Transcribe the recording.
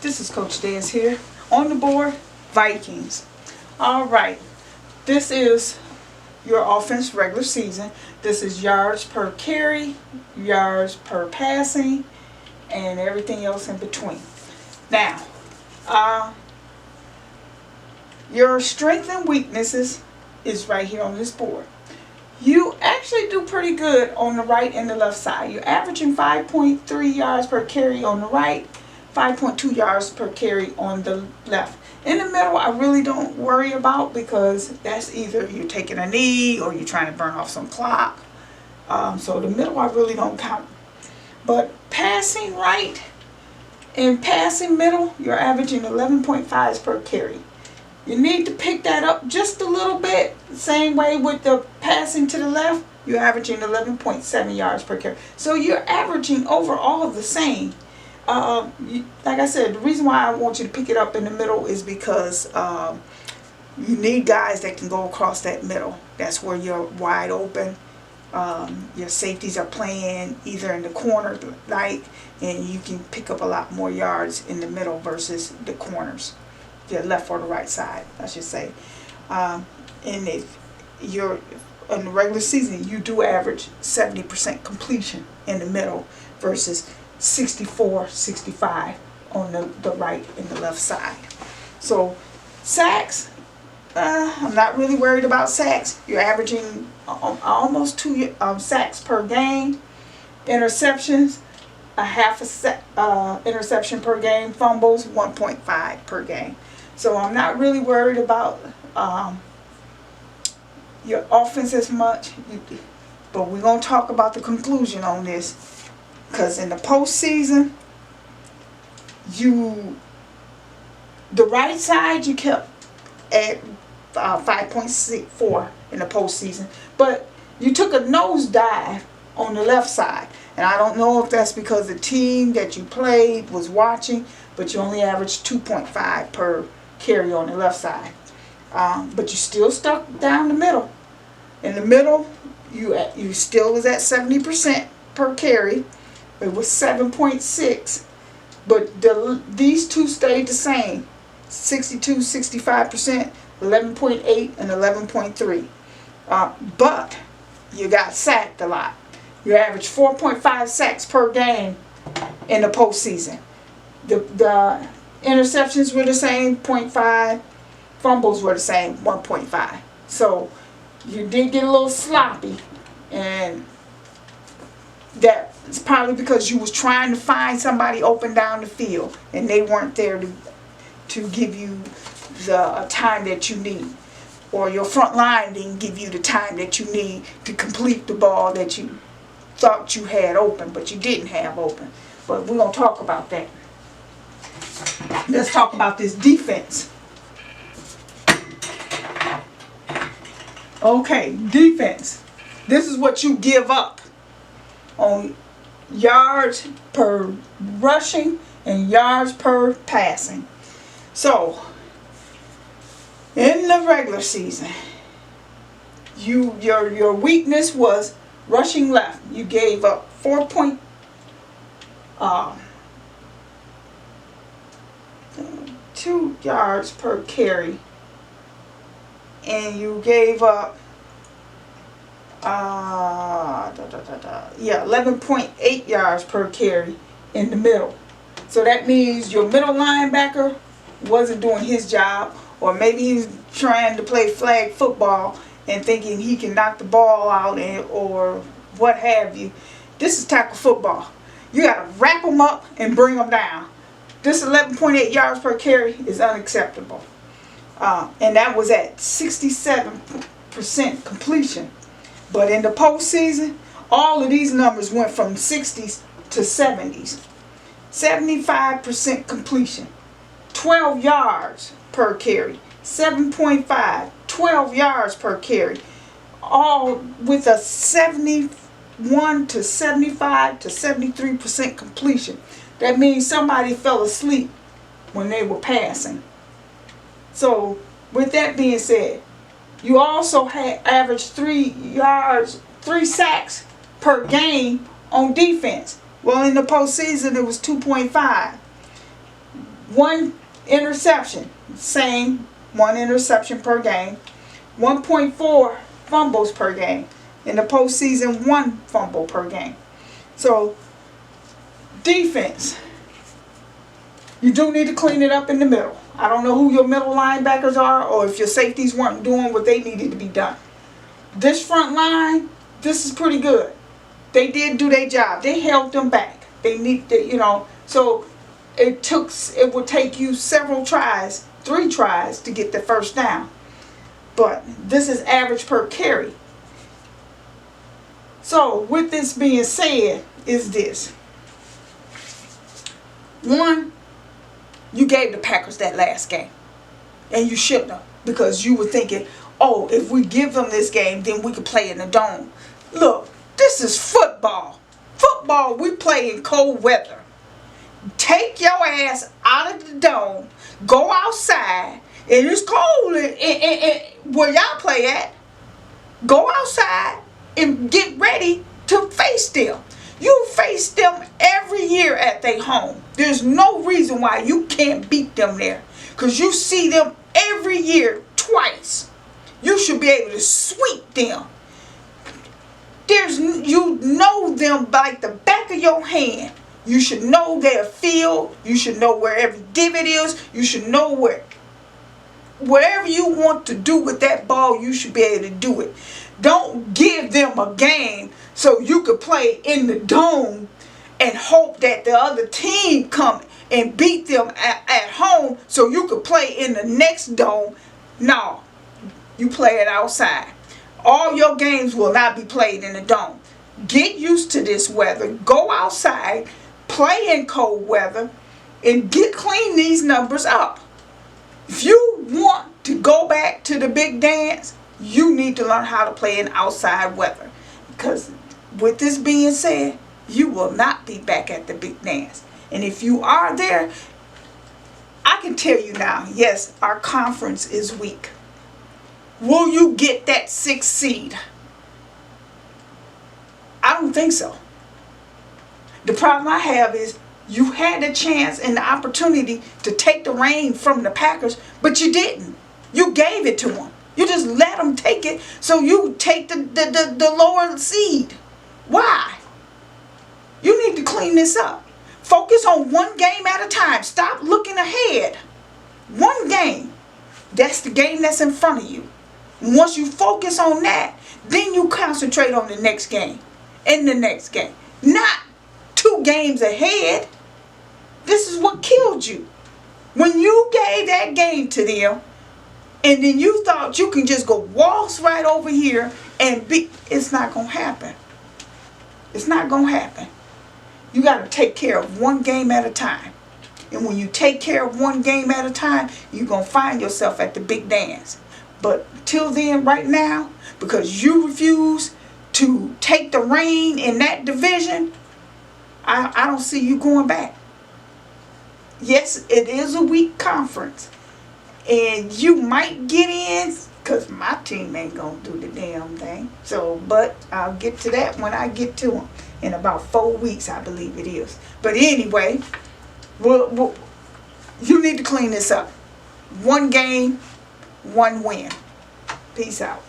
This is Coach Dez here. On the board, Vikings. Alright, this is your offense regular season. This is yards per carry, yards per passing, and everything else in between. Now, your strengths and weaknesses is right here on this board. You actually do pretty good on the right and the left side. You're averaging 5.3 yards per carry on the right, 5.2 yards per carry on the left. In the middle, I really don't worry about, because that's either you're taking a knee or you're trying to burn off some clock. So the middle, I really don't count. But passing right and passing middle, you're averaging 11.5 per carry. You need to pick that up just a little bit. Same way with the passing to the left, you're averaging 11.7 yards per carry. So you're averaging overall the same. Like I said, the reason why I want you to pick it up in the middle is because you need guys that can go across that middle. That's where you're wide open. Your safeties are playing either in the corner, and you can pick up a lot more yards in the middle versus the corners. The left or the right side, I should say. And if you're in the regular season, you do average 70% completion in the middle versus 64-65 on the right and the left side. So sacks, I'm not really worried about sacks. You're averaging almost 2 sacks per game. Interceptions, a half interception per game. Fumbles, 1.5 per game. So I'm not really worried about your offense as much. But we're going to talk about the conclusion on this. Because in the postseason, the right side you kept at 5.4 in the postseason. But you took a nosedive on the left side. And I don't know if that's because the team that you played was watching, but you only averaged 2.5 per carry on the left side. But you still stuck down the middle. In the middle, you still was at 70% per carry. It was 7.6. But these two stayed the same. 62-65%, 11.8 and 11.3. But you got sacked a lot. You averaged 4.5 sacks per game in the postseason. The interceptions were the same, 0.5. Fumbles were the same, 1.5. So you did get a little sloppy, and that's probably because you was trying to find somebody open down the field, and they weren't there to give you the time that you need, or your front line didn't give you the time that you need to complete the ball that you thought you had open, but you didn't have open. But we're going to talk about that. Let's talk about this defense. Okay, defense. This is what you give up on yards per rushing and yards per passing. So, in the regular season, your weakness was rushing left. You gave up 4.2 yards per carry, and you gave up 11.8 yards per carry in the middle. So that means your middle linebacker wasn't doing his job, or maybe he's trying to play flag football and thinking he can knock the ball out or what have you. This is tackle football. You got to wrap them up and bring them down. This 11.8 yards per carry is unacceptable. And that was at 67% completion. But in the postseason, all of these numbers went from 60s to 70s. 75% completion. 12 yards per carry. 7.5. 12 yards per carry. All with a 71 to 75 to 73% completion. That means somebody fell asleep when they were passing. So, with that being said, you also had averaged 3 sacks per game on defense. Well, in the postseason, it was 2.5. 1 interception, same, 1 interception per game. 1.4 fumbles per game. In the postseason, 1 fumble per game. So, defense, you do need to clean it up in the middle. I don't know who your middle linebackers are, or if your safeties weren't doing what they needed to be done. This front line, this is pretty good. They did do their job. They held them back. They need to, so it would take you several tries, 3 tries to get the first down. But this is average per carry. So with this being said, is this. 1, you gave the Packers that last game. And you shouldn't have. Because you were thinking, oh, if we give them this game, then we could play in the dome. Look, this is football. Football, we play in cold weather. Take your ass out of the dome. Go outside. And it's cold where y'all play at. Go outside and get ready to face them. You face them every year at their home. There's no reason why you can't beat them there. Because you see them every year twice. You should be able to sweep them. You know them like the back of your hand. You should know their field. You should know where every divot is. You should know wherever you want to do with that ball, you should be able to do it. Don't give them a game so you could play in the dome and hope that the other team come and beat them at home so you could play in the next dome. No, you play it outside. All your games will not be played in the dome. Get used to this weather. Go outside, play in cold weather, and clean these numbers up. If you want to go back to the big dance, you need to learn how to play in outside weather. Because with this being said, you will not be back at the big dance. And if you are there, I can tell you now, yes, our conference is weak. Will you get that 6th seed? I don't think so. The problem I have is you had the chance and the opportunity to take the reign from the Packers, but you didn't. You gave it to them. You just let them take it so you take the lower seed. Why? You need to clean this up. Focus on 1 game at a time. Stop looking ahead. 1 game. That's the game that's in front of you. Once you focus on that, then you concentrate on the next game and the next game. Not 2 games ahead. This is what killed you. When you gave that game to them, and then you thought you can just go waltz right over here and beat, it's not going to happen. It's not going to happen. You got to take care of 1 game at a time. And when you take care of 1 game at a time, you're going to find yourself at the big dance. But till then, right now, because you refuse to take the reign in that division, I don't see you going back. Yes, it is a weak conference. And you might get in, because my team ain't going to do the damn thing. So, but I'll get to that when I get to them. In about 4 weeks, I believe it is. But anyway, you need to clean this up. 1 game, 1 win. Peace out.